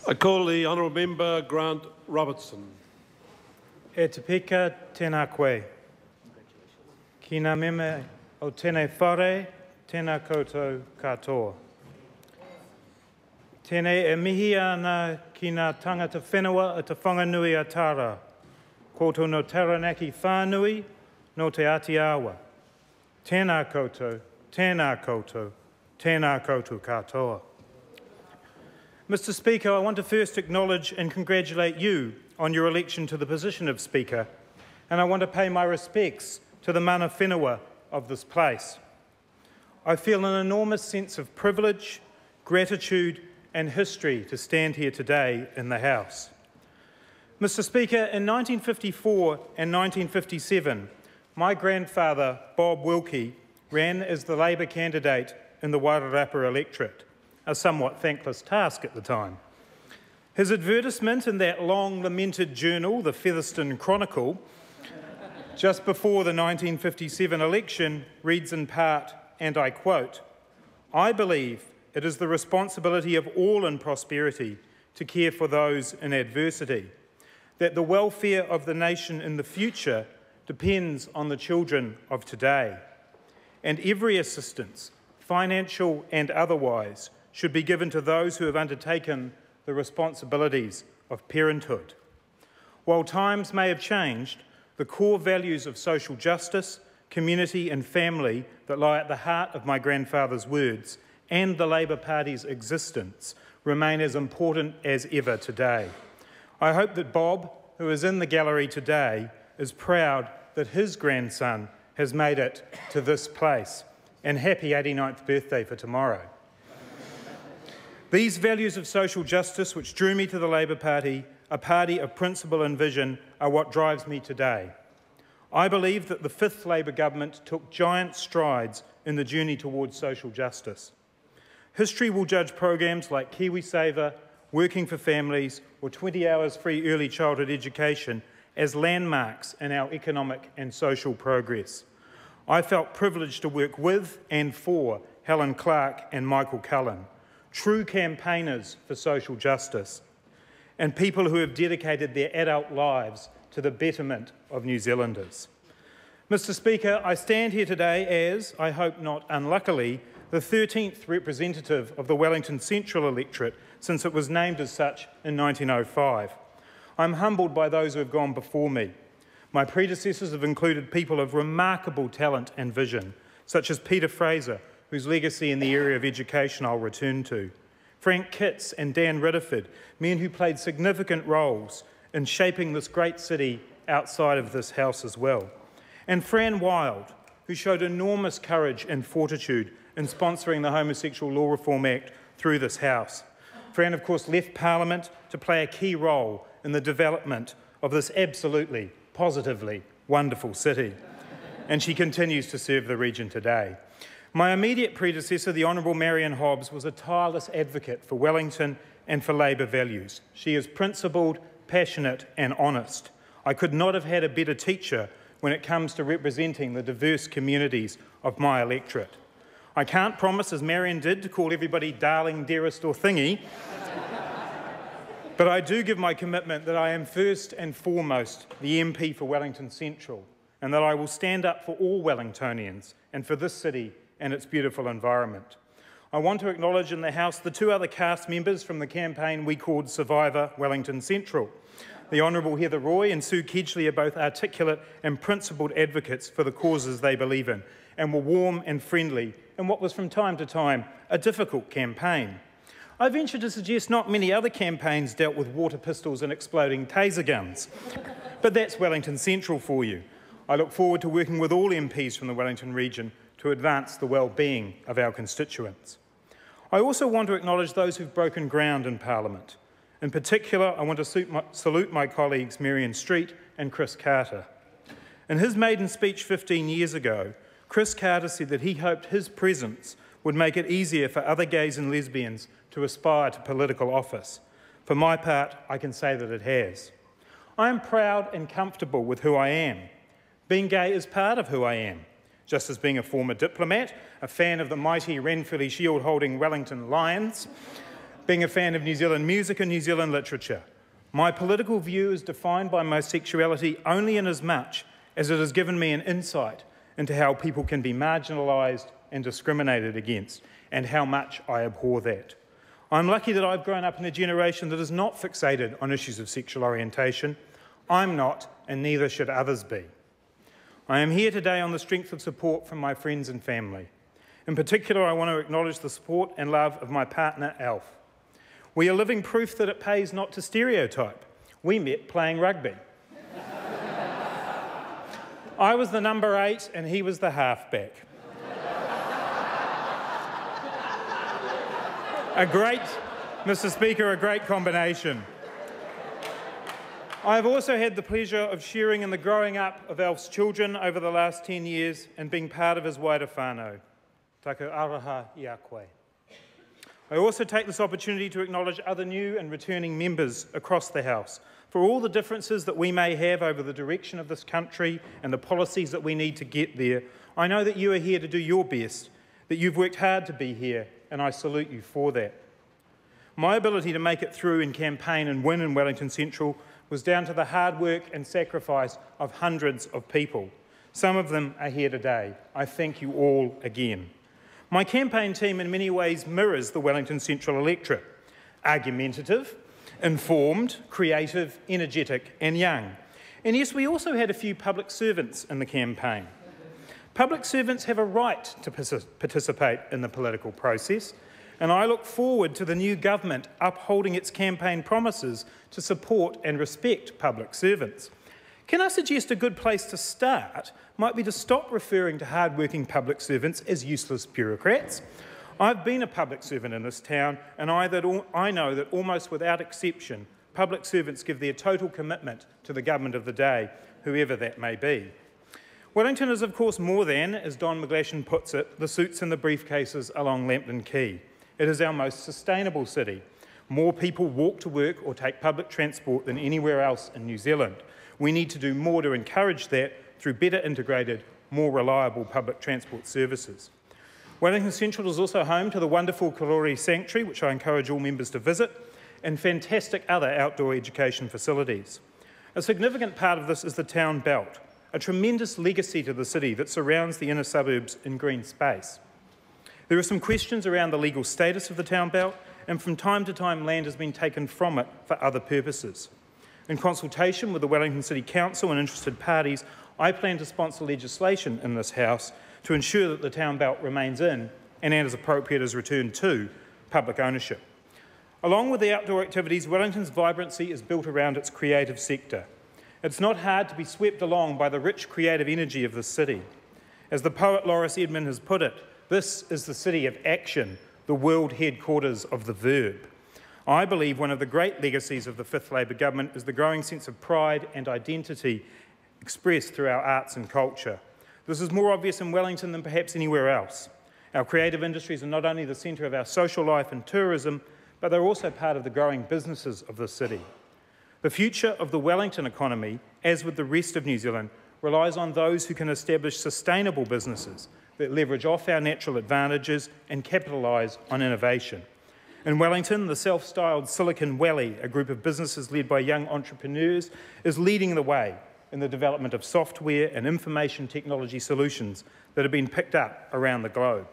I call the honourable member Grant Robertson. E te pika tēnā koe. Ki ngā meme o tēnei whare, tēnā koutou katoa. Tēnei e mihi ana ki ngā tangata whenua o te whanganui a Tara, koutou no Taranaki whānui, no te Atiawa. Tēnā koutou, tēnā koutou, tēnā koutou katoa. Mr. Speaker, I want to first acknowledge and congratulate you on your election to the position of Speaker, and I want to pay my respects to the mana whenua of this place. I feel an enormous sense of privilege, gratitude and history to stand here today in the House. Mr. Speaker, in 1954 and 1957, my grandfather, Bob Wilkie, ran as the Labour candidate in the Wairarapa electorate, a somewhat thankless task at the time. His advertisement in that long-lamented journal, the Featherston Chronicle, just before the 1957 election, reads in part, and I quote, "I believe it is the responsibility of all in prosperity to care for those in adversity, that the welfare of the nation in the future depends on the children of today, and every assistance, financial and otherwise, should be given to those who have undertaken the responsibilities of parenthood. While times may have changed, the core values of social justice, community and family that lie at the heart of my grandfather's words and the Labour Party's existence remain as important as ever today. I hope that Bob, who is in the gallery today, is proud that his grandson has made it to this place, and happy 89th birthday for tomorrow. These values of social justice which drew me to the Labour Party, a party of principle and vision, are what drives me today. I believe that the fifth Labour government took giant strides in the journey towards social justice. History will judge programs like KiwiSaver, Working for Families or 20 hours free early childhood education as landmarks in our economic and social progress. I felt privileged to work with and for Helen Clark and Michael Cullen, true campaigners for social justice, and people who have dedicated their adult lives to the betterment of New Zealanders. Mr. Speaker, I stand here today as, I hope not unluckily, the 13th representative of the Wellington Central electorate since it was named as such in 1905. I'm humbled by those who have gone before me. My predecessors have included people of remarkable talent and vision, such as Peter Fraser, whose legacy in the area of education I'll return to, Frank Kitts and Dan Ridderford, men who played significant roles in shaping this great city outside of this House as well, and Fran Wild, who showed enormous courage and fortitude in sponsoring the Homosexual Law Reform Act through this House. Fran, of course, left Parliament to play a key role in the development of this absolutely, positively wonderful city, and she continues to serve the region today. My immediate predecessor, the Honourable Marion Hobbs, was a tireless advocate for Wellington and for Labour values. She is principled, passionate and honest. I could not have had a better teacher when it comes to representing the diverse communities of my electorate. I can't promise, as Marion did, to call everybody darling, dearest or thingy, but I do give my commitment that I am first and foremost the MP for Wellington Central, and that I will stand up for all Wellingtonians and for this city and its beautiful environment. I want to acknowledge in the House the two other cast members from the campaign we called Survivor Wellington Central. The Honourable Heather Roy and Sue Kedgley are both articulate and principled advocates for the causes they believe in, and were warm and friendly in what was from time to time a difficult campaign. I venture to suggest not many other campaigns dealt with water pistols and exploding taser guns, but that's Wellington Central for you. I look forward to working with all MPs from the Wellington region to advance the well-being of our constituents. I also want to acknowledge those who've broken ground in Parliament. In particular, I want to salute my colleagues Marion Street and Chris Carter. In his maiden speech 15 years ago, Chris Carter said that he hoped his presence would make it easier for other gays and lesbians to aspire to political office. For my part, I can say that it has. I am proud and comfortable with who I am. Being gay is part of who I am. Just as being a former diplomat, a fan of the mighty Ranfurly Shield-holding Wellington Lions, being a fan of New Zealand music and New Zealand literature. My political view is defined by my sexuality only in as much as it has given me an insight into how people can be marginalised and discriminated against, and how much I abhor that. I'm lucky that I've grown up in a generation that is not fixated on issues of sexual orientation. I'm not, and neither should others be. I am here today on the strength of support from my friends and family. In particular, I want to acknowledge the support and love of my partner, Alf. We are living proof that it pays not to stereotype. We met playing rugby. I was the number 8 and he was the halfback. Mr. Speaker, a great combination. I have also had the pleasure of sharing in the growing up of Alf's children over the last 10 years and being part of his wider whānau. Taku araha I a koe. I also take this opportunity to acknowledge other new and returning members across the House for all the differences that we may have over the direction of this country and the policies that we need to get there. I know that you are here to do your best, that you've worked hard to be here, and I salute you for that. My ability to make it through in campaign and win in Wellington Central was down to the hard work and sacrifice of hundreds of people. Some of them are here today. I thank you all again. My campaign team in many ways mirrors the Wellington Central electorate. Argumentative, informed, creative, energetic and young. And yes, we also had a few public servants in the campaign. Public servants have a right to participate in the political process, and I look forward to the new government upholding its campaign promises to support and respect public servants. Can I suggest a good place to start might be to stop referring to hard-working public servants as useless bureaucrats? I've been a public servant in this town, and I know that almost without exception, public servants give their total commitment to the government of the day, whoever that may be. Wellington is, of course, more than, as Don McGlashan puts it, the suits and the briefcases along Lambton Quay. It is our most sustainable city. More people walk to work or take public transport than anywhere else in New Zealand. We need to do more to encourage that through better integrated, more reliable public transport services. Wellington Central is also home to the wonderful Karori Sanctuary, which I encourage all members to visit, and fantastic other outdoor education facilities. A significant part of this is the town belt, a tremendous legacy to the city that surrounds the inner suburbs in green space. There are some questions around the legal status of the town belt, and from time to time land has been taken from it for other purposes. In consultation with the Wellington City Council and interested parties, I plan to sponsor legislation in this House to ensure that the town belt remains in, and as appropriate is returned to, public ownership. Along with the outdoor activities, Wellington's vibrancy is built around its creative sector. It's not hard to be swept along by the rich creative energy of the city. As the poet Loris Edmond has put it, this is the city of action, the world headquarters of the verb. I believe one of the great legacies of the fifth Labour government is the growing sense of pride and identity expressed through our arts and culture. This is more obvious in Wellington than perhaps anywhere else. Our creative industries are not only the centre of our social life and tourism, but they're also part of the growing businesses of the city. The future of the Wellington economy, as with the rest of New Zealand, relies on those who can establish sustainable businesses that leverage off our natural advantages and capitalise on innovation. In Wellington, the self-styled Silicon Valley, a group of businesses led by young entrepreneurs, is leading the way in the development of software and information technology solutions that have been picked up around the globe.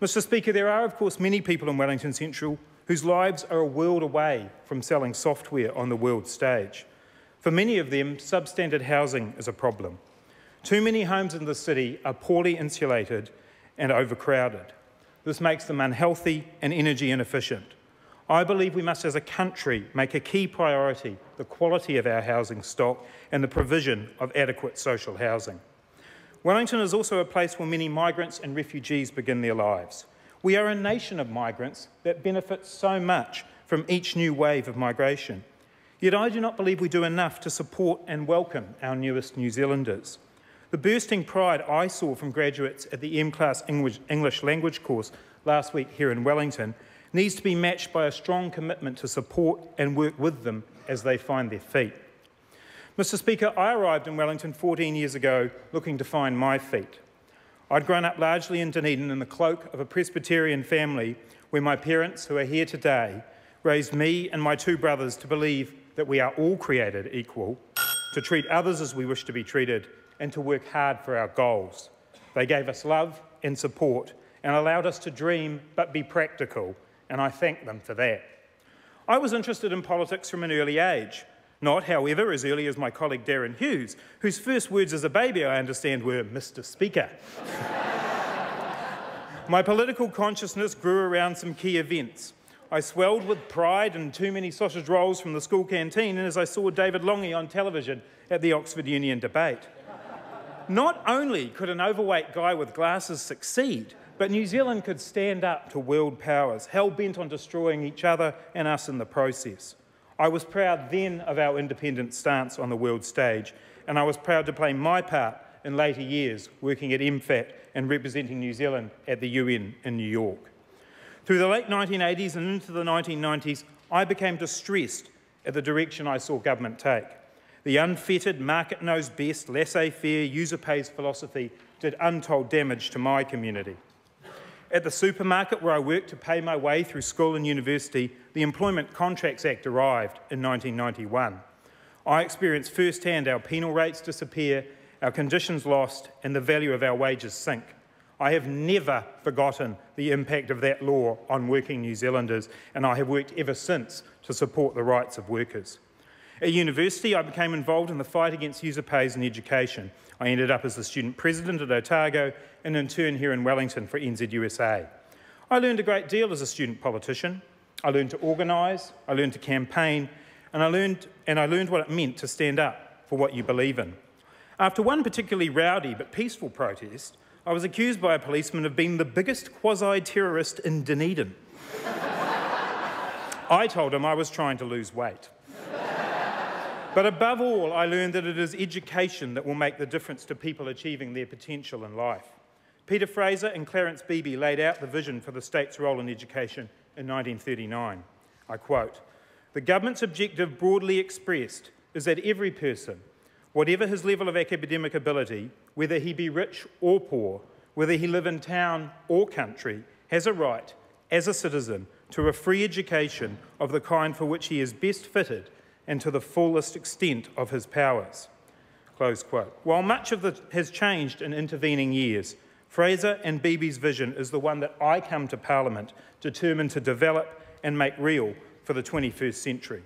Mr. Speaker, there are, of course, many people in Wellington Central whose lives are a world away from selling software on the world stage. For many of them, substandard housing is a problem. Too many homes in the city are poorly insulated and overcrowded. This makes them unhealthy and energy inefficient. I believe we must, as a country, make a key priority the quality of our housing stock and the provision of adequate social housing. Wellington is also a place where many migrants and refugees begin their lives. We are a nation of migrants that benefits so much from each new wave of migration. Yet I do not believe we do enough to support and welcome our newest New Zealanders. The bursting pride I saw from graduates at the M-Class English language course last week here in Wellington needs to be matched by a strong commitment to support and work with them as they find their feet. Mr. Speaker, I arrived in Wellington 14 years ago looking to find my feet. I'd grown up largely in Dunedin in the cloak of a Presbyterian family where my parents, who are here today, raised me and my two brothers to believe that we are all created equal, to treat others as we wish to be treated, and to work hard for our goals. They gave us love and support and allowed us to dream but be practical, and I thank them for that. I was interested in politics from an early age. Not, however, as early as my colleague Darren Hughes, whose first words as a baby, I understand, were Mr. Speaker. My political consciousness grew around some key events. I swelled with pride and too many sausage rolls from the school canteen, and as I saw David Lange on television at the Oxford Union debate. Not only could an overweight guy with glasses succeed, but New Zealand could stand up to world powers, hell-bent on destroying each other and us in the process. I was proud then of our independent stance on the world stage, and I was proud to play my part in later years working at MFAT and representing New Zealand at the UN in New York. Through the late 1980s and into the 1990s, I became distressed at the direction I saw government take. The unfettered, market-knows-best, laissez-faire, user-pays philosophy did untold damage to my community. At the supermarket where I worked to pay my way through school and university, the Employment Contracts Act arrived in 1991. I experienced firsthand our penal rates disappear, our conditions lost, and the value of our wages sink. I have never forgotten the impact of that law on working New Zealanders, and I have worked ever since to support the rights of workers. At university, I became involved in the fight against user pays in education. I ended up as the student president at Otago and in turn here in Wellington for NZUSA. I learned a great deal as a student politician. I learned to organise, I learned to campaign, and I learned what it meant to stand up for what you believe in. After one particularly rowdy but peaceful protest, I was accused by a policeman of being the biggest quasi-terrorist in Dunedin. I told him I was trying to lose weight. But above all, I learned that it is education that will make the difference to people achieving their potential in life. Peter Fraser and Clarence Beebe laid out the vision for the state's role in education in 1939. I quote, "The government's objective broadly expressed is that every person, whatever his level of academic ability, whether he be rich or poor, whether he live in town or country, has a right, as a citizen, to a free education of the kind for which he is best fitted and to the fullest extent of his powers." Close quote. While much of this has changed in intervening years, Fraser and Beebe's vision is the one that I come to Parliament determined to develop and make real for the 21st century.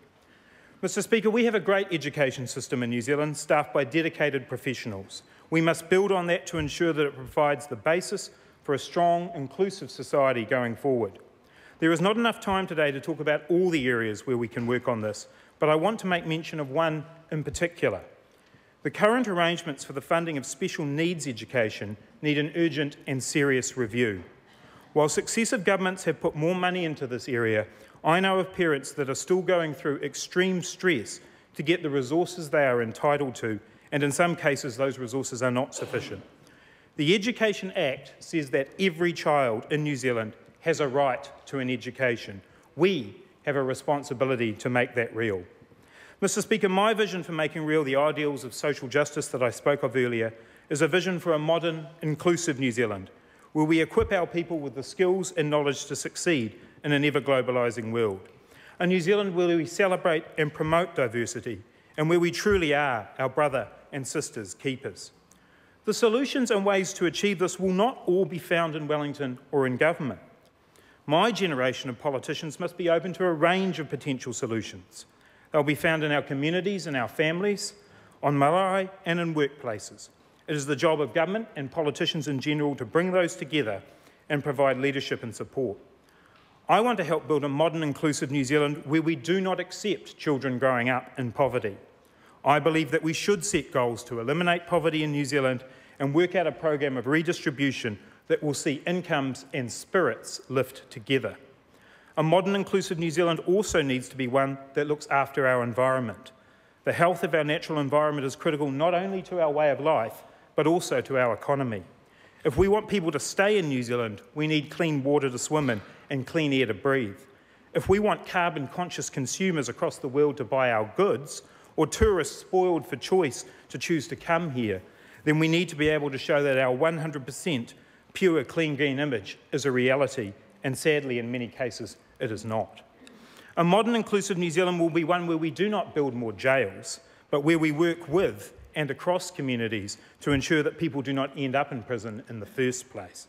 Mr. Speaker, we have a great education system in New Zealand, staffed by dedicated professionals. We must build on that to ensure that it provides the basis for a strong, inclusive society going forward. There is not enough time today to talk about all the areas where we can work on this, but I want to make mention of one in particular. The current arrangements for the funding of special needs education need an urgent and serious review. While successive governments have put more money into this area, I know of parents that are still going through extreme stress to get the resources they are entitled to, and in some cases those resources are not sufficient. The Education Act says that every child in New Zealand has a right to an education. We have a responsibility to make that real. Mr. Speaker, my vision for making real the ideals of social justice that I spoke of earlier is a vision for a modern, inclusive New Zealand, where we equip our people with the skills and knowledge to succeed in an ever-globalising world. A New Zealand where we celebrate and promote diversity, and where we truly are our brother and sisters' keepers. The solutions and ways to achieve this will not all be found in Wellington or in government. My generation of politicians must be open to a range of potential solutions. They'll be found in our communities and our families, on marae and in workplaces. It is the job of government and politicians in general to bring those together and provide leadership and support. I want to help build a modern, inclusive New Zealand where we do not accept children growing up in poverty. I believe that we should set goals to eliminate poverty in New Zealand and work out a program of redistribution that will see incomes and spirits lift together. A modern, inclusive New Zealand also needs to be one that looks after our environment. The health of our natural environment is critical not only to our way of life, but also to our economy. If we want people to stay in New Zealand, we need clean water to swim in and clean air to breathe. If we want carbon-conscious consumers across the world to buy our goods, or tourists spoiled for choice to choose to come here, then we need to be able to show that our 100% pure, clean, green image is a reality and sadly, in many cases, it is not. A modern inclusive New Zealand will be one where we do not build more jails, but where we work with and across communities to ensure that people do not end up in prison in the first place.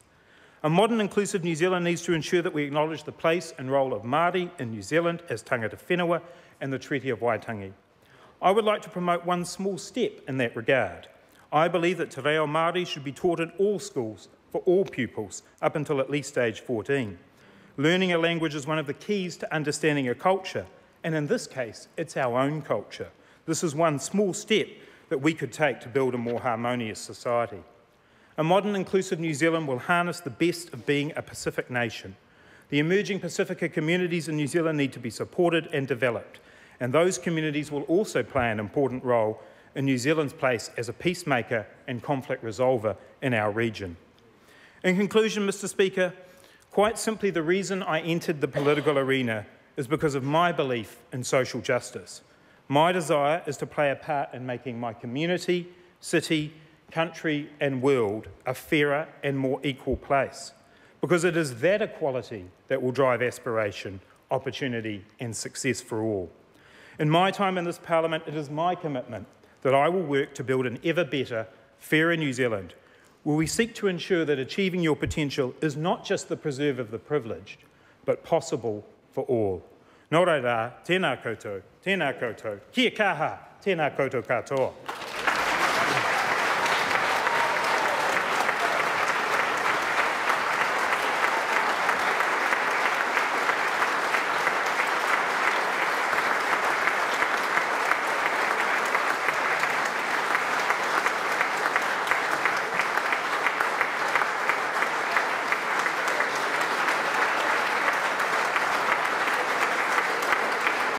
A modern inclusive New Zealand needs to ensure that we acknowledge the place and role of Māori in New Zealand as tangata whenua and the Treaty of Waitangi. I would like to promote one small step in that regard. I believe that te reo Māori should be taught in all schools for all pupils up until at least age 14. Learning a language is one of the keys to understanding a culture, and in this case, it's our own culture. This is one small step that we could take to build a more harmonious society. A modern inclusive New Zealand will harness the best of being a Pacific nation. The emerging Pacifica communities in New Zealand need to be supported and developed, and those communities will also play an important role in New Zealand's place as a peacemaker and conflict resolver in our region. In conclusion, Mr. Speaker, quite simply the reason I entered the political arena is because of my belief in social justice. My desire is to play a part in making my community, city, country and world a fairer and more equal place, because it is that equality that will drive aspiration, opportunity and success for all. In my time in this Parliament, it is my commitment that I will work to build an ever better, fairer New Zealand, where we seek to ensure that achieving your potential is not just the preserve of the privileged, but possible for all. Nō reira, tēnā koutou, kia kaha, tēnā koutou katoa.